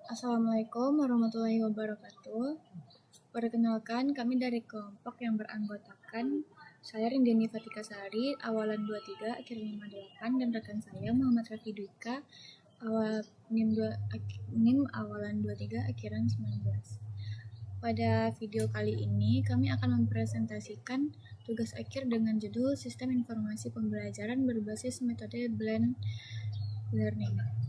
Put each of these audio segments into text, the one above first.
Assalamualaikum warahmatullahi wabarakatuh. Perkenalkan, kami dari kelompok yang beranggotakan saya Rindiani Fatika Sari, awalan 23, akhir 58, dan rekan saya Muhammad Rafi Duika, awal NIM awalan 23, akhiran 19. Pada video kali ini, kami akan mempresentasikan tugas akhir dengan judul Sistem Informasi Pembelajaran berbasis metode Blended Learning.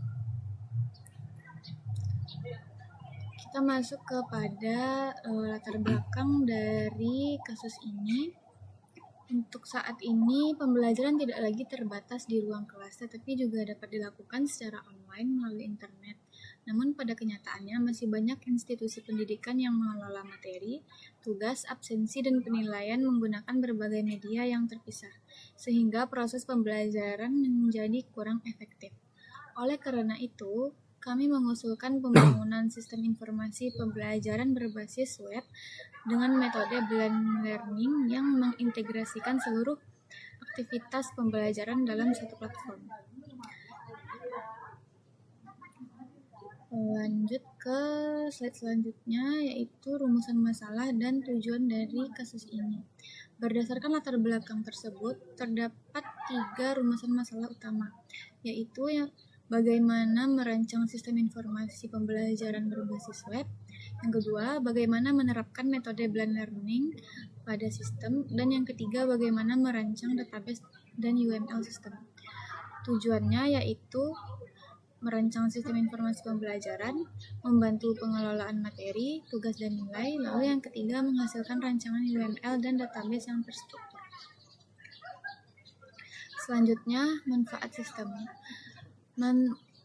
Kita masuk kepada latar belakang dari kasus ini. Untuk saat ini, pembelajaran tidak lagi terbatas di ruang kelas, tetapi juga dapat dilakukan secara online melalui internet. Namun pada kenyataannya masih banyak institusi pendidikan yang mengelola materi, tugas, absensi, dan penilaian menggunakan berbagai media yang terpisah, sehingga proses pembelajaran menjadi kurang efektif. Oleh karena itu, kami mengusulkan pembangunan sistem informasi pembelajaran berbasis web dengan metode blended learning yang mengintegrasikan seluruh aktivitas pembelajaran dalam satu platform. Lanjut ke slide selanjutnya, yaitu rumusan masalah dan tujuan dari kasus ini. Berdasarkan latar belakang tersebut, terdapat 3 rumusan masalah utama, yaitu bagaimana merancang sistem informasi pembelajaran berbasis web. Yang kedua, bagaimana menerapkan metode blended learning pada sistem. Dan yang ketiga, bagaimana merancang database dan UML sistem. Tujuannya yaitu merancang sistem informasi pembelajaran, membantu pengelolaan materi, tugas, dan nilai. Lalu yang ketiga, menghasilkan rancangan UML dan database yang terstruktur. Selanjutnya, manfaat sistem.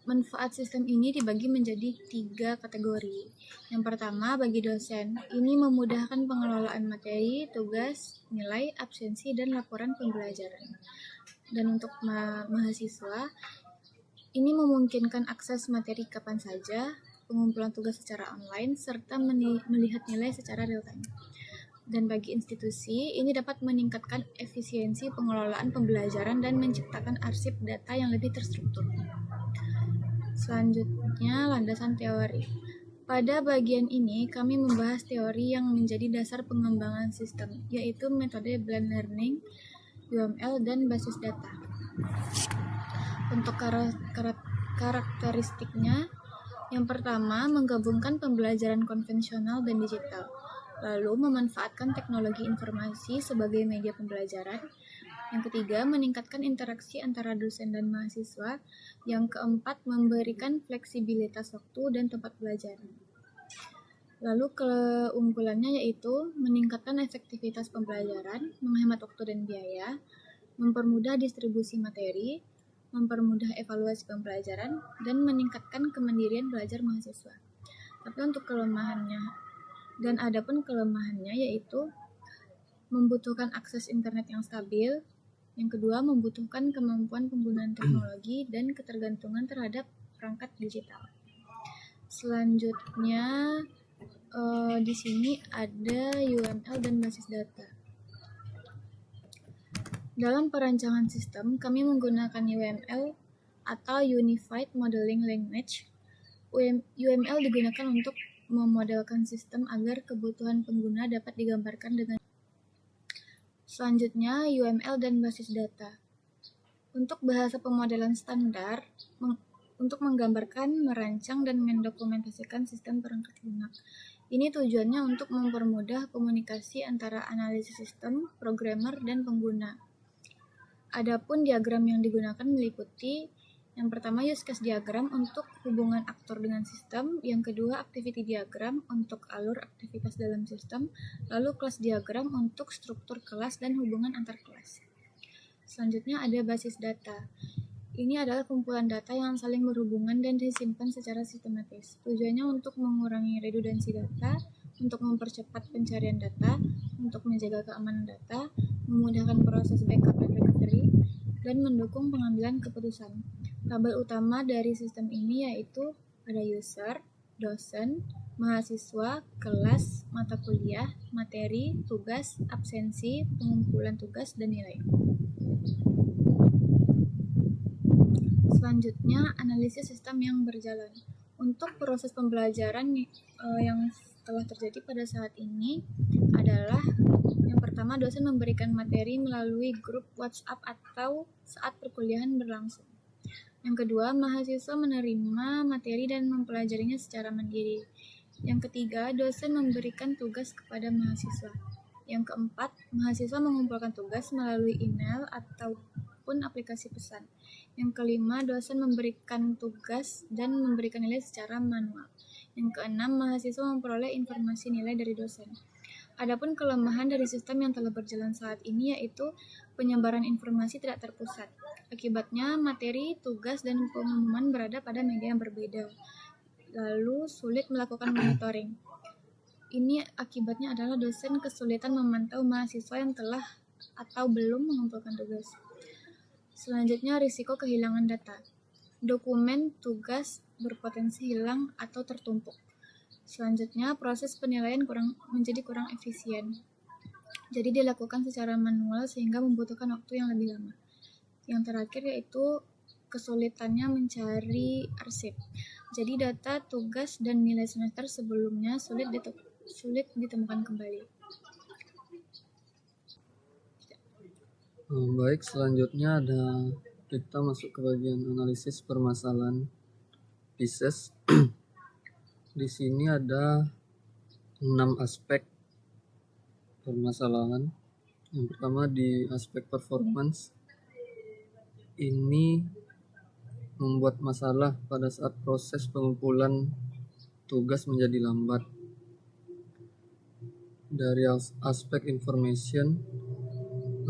Manfaat sistem ini dibagi menjadi 3 kategori. Yang pertama, bagi dosen, ini memudahkan pengelolaan materi, tugas, nilai, absensi, dan laporan pembelajaran. Dan untuk mahasiswa, ini memungkinkan akses materi kapan saja, pengumpulan tugas secara online, serta melihat nilai secara real-time. Dan bagi institusi, ini dapat meningkatkan efisiensi pengelolaan pembelajaran dan menciptakan arsip data yang lebih terstruktur. Selanjutnya, landasan teori. Pada bagian ini, kami membahas teori yang menjadi dasar pengembangan sistem, yaitu metode blended learning, UML, dan basis data. Untuk karakteristiknya, yang pertama, menggabungkan pembelajaran konvensional dan digital, lalu memanfaatkan teknologi informasi sebagai media pembelajaran. Yang ketiga, meningkatkan interaksi antara dosen dan mahasiswa. Yang keempat, memberikan fleksibilitas waktu dan tempat belajar. Lalu keunggulannya yaitu meningkatkan efektivitas pembelajaran, menghemat waktu dan biaya, mempermudah distribusi materi, mempermudah evaluasi pembelajaran, dan meningkatkan kemandirian belajar mahasiswa. Tapi untuk kelemahannya, dan adapun kelemahannya yaitu membutuhkan akses internet yang stabil. Yang kedua, membutuhkan kemampuan penggunaan teknologi dan ketergantungan terhadap perangkat digital. Selanjutnya, di sini ada UML dan basis data. Dalam perancangan sistem, kami menggunakan UML atau Unified Modeling Language. UML digunakan untuk memodelkan sistem agar kebutuhan pengguna dapat digambarkan dengan. Selanjutnya, UML dan basis data. Untuk bahasa pemodelan standar, untuk menggambarkan, merancang, dan mendokumentasikan sistem perangkat lunak. Ini tujuannya untuk mempermudah komunikasi antara analisis sistem, programmer, dan pengguna. Adapun diagram yang digunakan meliputi yang pertama, use case diagram untuk hubungan aktor dengan sistem. Yang kedua, activity diagram untuk alur aktivitas dalam sistem. Lalu kelas diagram untuk struktur kelas dan hubungan antar kelas. Selanjutnya ada basis data. Ini adalah kumpulan data yang saling berhubungan dan disimpan secara sistematis. Tujuannya untuk mengurangi redundansi data, untuk mempercepat pencarian data, untuk menjaga keamanan data, memudahkan proses backup dan recovery, dan mendukung pengambilan keputusan. Tabel utama dari sistem ini yaitu ada user, dosen, mahasiswa, kelas, mata kuliah, materi, tugas, absensi, pengumpulan tugas, dan nilai. Selanjutnya, analisis sistem yang berjalan. Untuk proses pembelajaran yang telah terjadi pada saat ini adalah yang pertama, dosen memberikan materi melalui grup WhatsApp atau saat perkuliahan berlangsung. Yang kedua, mahasiswa menerima materi dan mempelajarinya secara mandiri. Yang ketiga, dosen memberikan tugas kepada mahasiswa. Yang keempat, mahasiswa mengumpulkan tugas melalui email ataupun aplikasi pesan. Yang kelima, dosen memberikan tugas dan memberikan nilai secara manual. Yang keenam, mahasiswa memperoleh informasi nilai dari dosen. Adapun kelemahan dari sistem yang telah berjalan saat ini yaitu penyebaran informasi tidak terpusat. Akibatnya, materi, tugas, dan pengumuman berada pada media yang berbeda. Lalu, sulit melakukan monitoring. Ini akibatnya adalah dosen kesulitan memantau mahasiswa yang telah atau belum mengumpulkan tugas. Selanjutnya, risiko kehilangan data. Dokumen tugas berpotensi hilang atau tertumpuk. Selanjutnya, proses penilaian menjadi kurang efisien. Jadi dilakukan secara manual sehingga membutuhkan waktu yang lebih lama. Yang terakhir yaitu kesulitannya mencari arsip. Jadi data, tugas, dan nilai semester sebelumnya sulit ditemukan kembali. Baik, selanjutnya kita masuk ke bagian analisis permasalahan pieces. Di sini ada 6 aspek permasalahan. Yang pertama di aspek performance. Ini membuat masalah pada saat proses pengumpulan tugas menjadi lambat. Dari aspek information,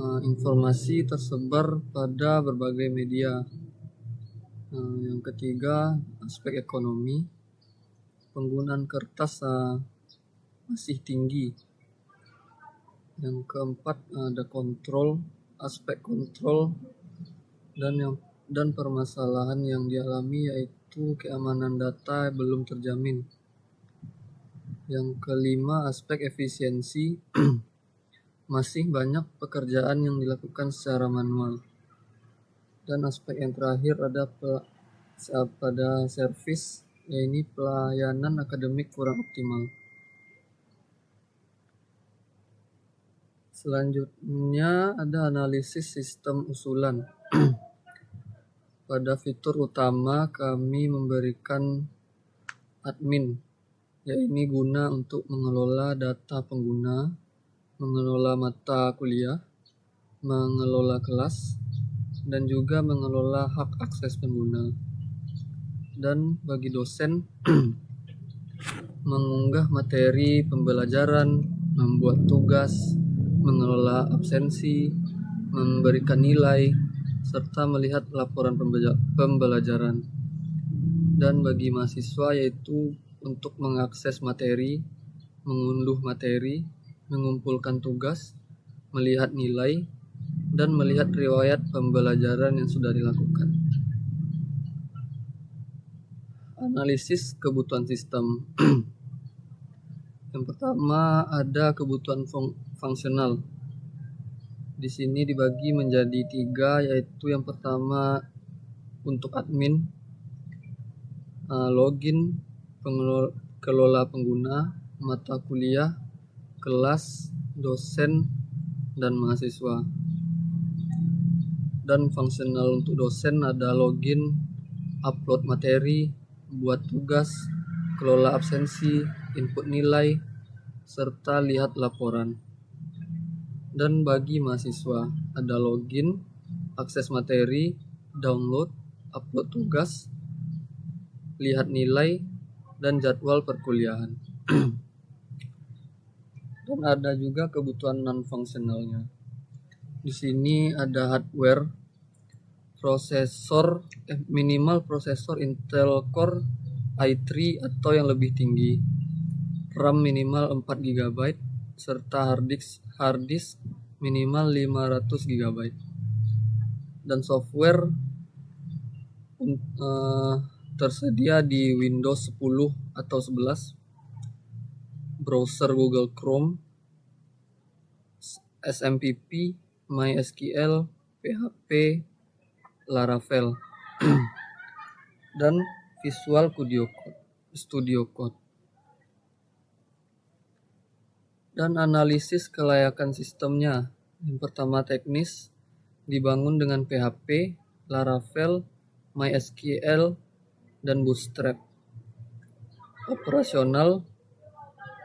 informasi tersebar pada berbagai media. Yang ketiga, aspek ekonomi, penggunaan kertas masih tinggi. Yang keempat, ada kontrol, aspek kontrol dan permasalahan yang dialami yaitu keamanan data belum terjamin. Yang kelima, aspek efisiensi, masih banyak pekerjaan yang dilakukan secara manual. Dan aspek yang terakhir ada pada service, yaitu pelayanan akademik kurang optimal. Selanjutnya ada analisis sistem usulan. Pada fitur utama kami memberikan admin, yaitu guna untuk mengelola data pengguna, mengelola mata kuliah, mengelola kelas, dan juga mengelola hak akses pengguna. Dan bagi dosen, mengunggah materi pembelajaran, membuat tugas, mengelola absensi, memberikan nilai, serta melihat laporan pembelajaran. Dan bagi mahasiswa yaitu untuk mengakses materi, mengunduh materi, mengumpulkan tugas, melihat nilai, dan melihat riwayat pembelajaran yang sudah dilakukan. Analisis kebutuhan sistem. Yang pertama ada kebutuhan fungsional. Di sini dibagi menjadi 3, yaitu yang pertama untuk admin, login, kelola pengguna, mata kuliah, kelas, dosen, dan mahasiswa. Dan fungsional untuk dosen ada login, upload materi, buat tugas, kelola absensi, input nilai, serta lihat laporan. Dan bagi mahasiswa ada login, akses materi, download, upload tugas, lihat nilai, dan jadwal perkuliahan. Dan ada juga kebutuhan non-fungsionalnya. Di sini ada hardware, minimal prosesor Intel Core i3 atau yang lebih tinggi, RAM minimal 4 GB, serta hard disk minimal 500 GB. Dan software tersedia di Windows 10 atau 11, browser Google Chrome, SMPP, MySQL, PHP, Laravel, dan Visual Studio Code. Studio Code. Dan analisis kelayakan sistemnya. Yang pertama teknis, dibangun dengan PHP, Laravel, MySQL, dan Bootstrap. Operasional,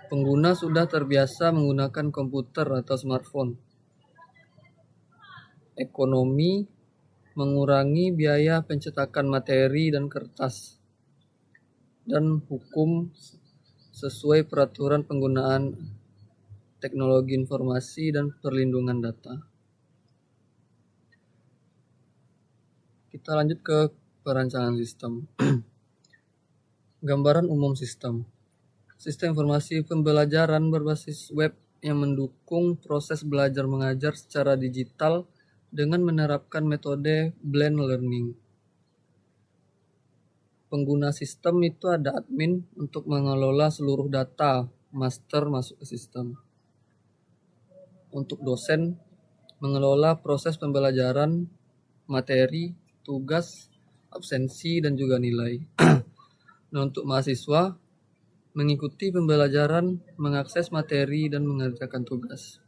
pengguna sudah terbiasa menggunakan komputer atau smartphone. Ekonomi, mengurangi biaya pencetakan materi dan kertas. Dan hukum, sesuai peraturan penggunaan teknologi informasi dan perlindungan data. Kita lanjut ke perancangan sistem. Gambaran umum sistem. Sistem informasi pembelajaran berbasis web yang mendukung proses belajar mengajar secara digital dengan menerapkan metode blended learning. Pengguna sistem itu ada admin untuk mengelola seluruh data master masuk ke sistem. Untuk dosen, mengelola proses pembelajaran, materi, tugas, absensi, dan juga nilai. Nah, untuk mahasiswa, mengikuti pembelajaran, mengakses materi, dan mengerjakan tugas.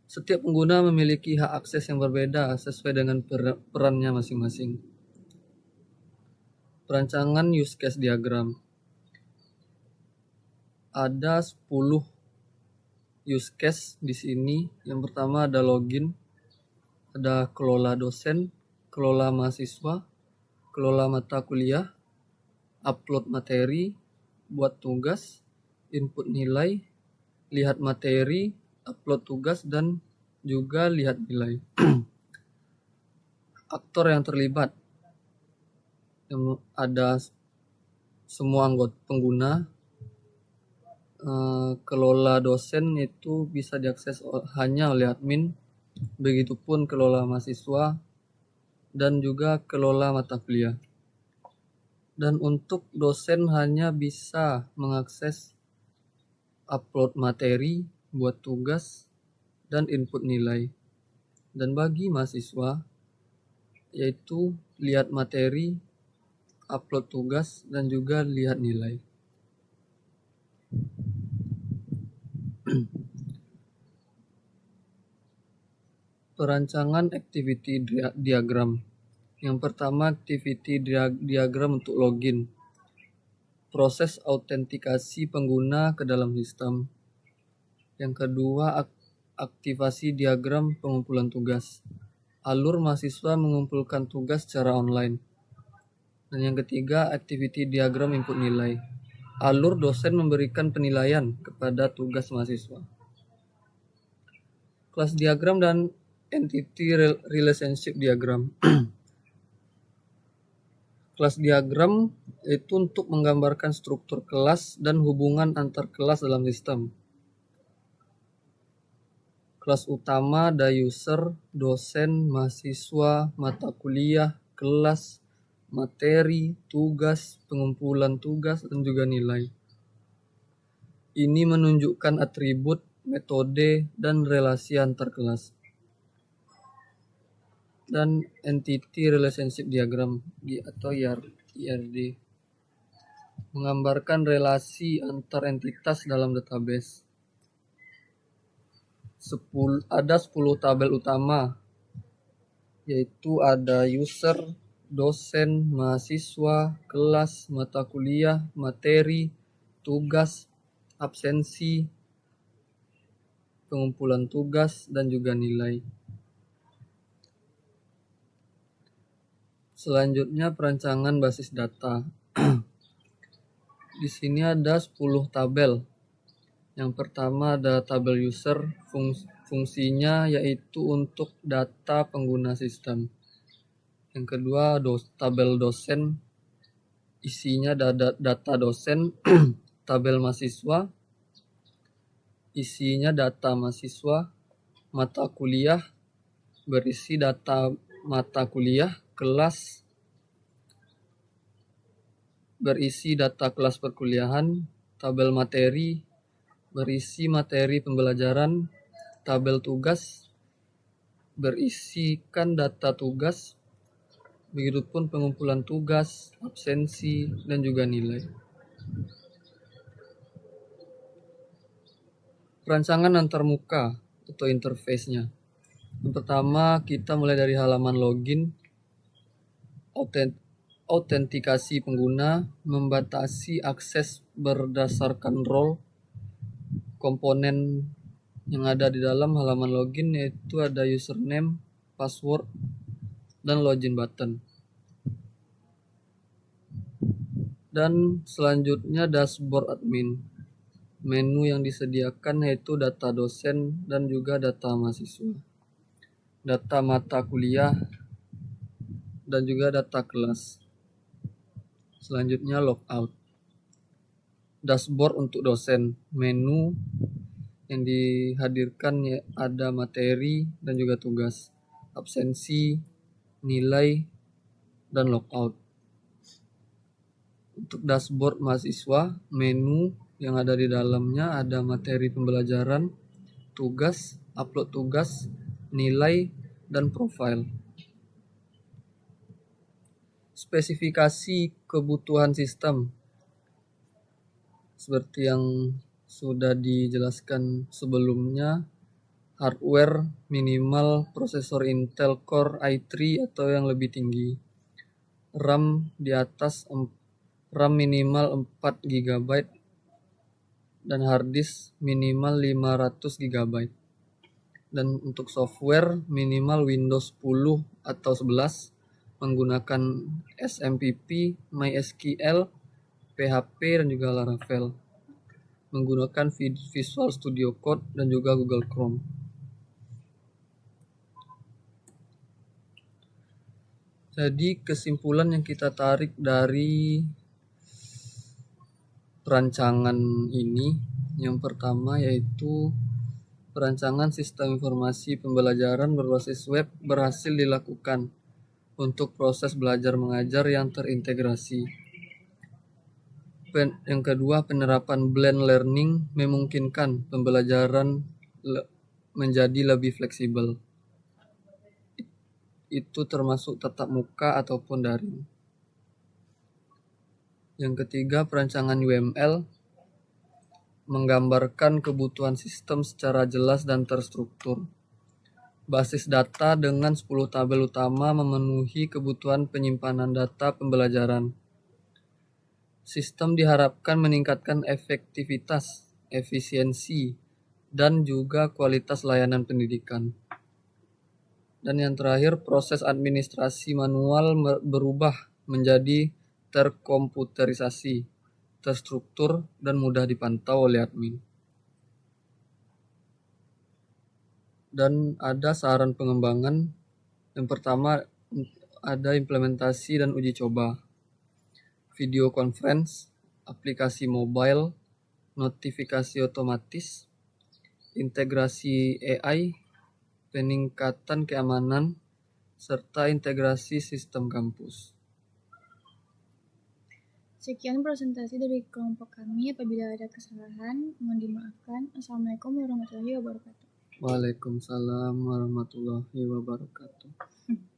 Setiap pengguna memiliki hak akses yang berbeda sesuai dengan perannya masing-masing. Perancangan use case diagram. Ada 10 use case di sini. Yang pertama ada login, ada kelola dosen, kelola mahasiswa, kelola mata kuliah, upload materi, buat tugas, input nilai, lihat materi, upload tugas, dan juga lihat nilai. Aktor yang terlibat, yang ada semua anggota pengguna. Kelola dosen itu bisa diakses hanya oleh admin, begitupun kelola mahasiswa dan juga kelola mata kuliah. Dan untuk dosen hanya bisa mengakses upload materi, buat tugas, dan input nilai. Dan bagi mahasiswa, yaitu lihat materi, upload tugas, dan juga lihat nilai. Perancangan activity diagram. Yang pertama, activity diagram untuk login. Proses autentikasi pengguna ke dalam sistem. Yang kedua, aktivasi diagram pengumpulan tugas. Alur mahasiswa mengumpulkan tugas secara online. Dan yang ketiga, activity diagram input nilai. Alur dosen memberikan penilaian kepada tugas mahasiswa. Kelas diagram dan entity relationship diagram. Kelas diagram itu untuk menggambarkan struktur kelas dan hubungan antar kelas dalam sistem. Kelas utama ada user, dosen, mahasiswa, mata kuliah, kelas, materi, tugas, pengumpulan tugas, dan juga nilai. Ini menunjukkan atribut, metode, dan relasi antar kelas. Dan entity relationship diagram atau IRD menggambarkan relasi antar entitas dalam database. Ada 10 tabel utama, yaitu ada user, dosen, mahasiswa, kelas, mata kuliah, materi, tugas, absensi, pengumpulan tugas, dan juga nilai. Selanjutnya perancangan basis data. Di sini ada 10 tabel. Yang pertama ada tabel user, fungsinya yaitu untuk data pengguna sistem. Yang kedua tabel dosen, isinya data dosen. Tabel mahasiswa, isinya data mahasiswa. Mata kuliah, berisi data mata kuliah. Kelas, berisi data kelas perkuliahan. Tabel materi, berisi materi pembelajaran. Tabel tugas, berisikan data tugas. Begitupun pengumpulan tugas, absensi, dan juga nilai. Perancangan antarmuka atau interface-nya. Yang pertama, kita mulai dari halaman login, autentikasi pengguna, membatasi akses berdasarkan role, komponen yang ada di dalam halaman login yaitu ada username, password, dan login button. Dan selanjutnya dashboard admin. Menu yang disediakan yaitu data dosen dan juga data mahasiswa, data mata kuliah, dan juga data kelas. Selanjutnya logout. Dashboard untuk dosen. Menu yang dihadirkan ya ada materi dan juga tugas, absensi, nilai, dan logout. Untuk dashboard mahasiswa, menu yang ada di dalamnya ada materi pembelajaran, tugas, upload tugas, nilai, dan profil. Spesifikasi kebutuhan sistem seperti yang sudah dijelaskan sebelumnya, hardware minimal prosesor Intel Core i3 atau yang lebih tinggi, RAM di atas RAM minimal 4 GB dan harddisk minimal 500 GB. Dan untuk software minimal Windows 10 atau 11 menggunakan SMPP, MySQL, PHP, dan juga Laravel. Menggunakan Visual Studio Code dan juga Google Chrome. Jadi kesimpulan yang kita tarik dari perancangan ini, yang pertama yaitu perancangan sistem informasi pembelajaran berbasis web berhasil dilakukan untuk proses belajar mengajar yang terintegrasi. Yang kedua, penerapan blend learning memungkinkan pembelajaran menjadi lebih fleksibel. Itu termasuk tatap muka ataupun daring. Yang ketiga, perancangan UML menggambarkan kebutuhan sistem secara jelas dan terstruktur. Basis data dengan 10 tabel utama memenuhi kebutuhan penyimpanan data pembelajaran. Sistem diharapkan meningkatkan efektivitas, efisiensi, dan juga kualitas layanan pendidikan. Dan yang terakhir, proses administrasi manual berubah menjadi terkomputerisasi, terstruktur, dan mudah dipantau oleh admin. Dan ada saran pengembangan. Yang pertama, ada implementasi dan uji coba. Video conference, aplikasi mobile, notifikasi otomatis, integrasi AI, peningkatan keamanan, serta integrasi sistem kampus. Sekian presentasi dari kelompok kami. Apabila ada kesalahan, mohon dimaafkan. Assalamualaikum warahmatullahi wabarakatuh. Waalaikumsalam warahmatullahi wabarakatuh.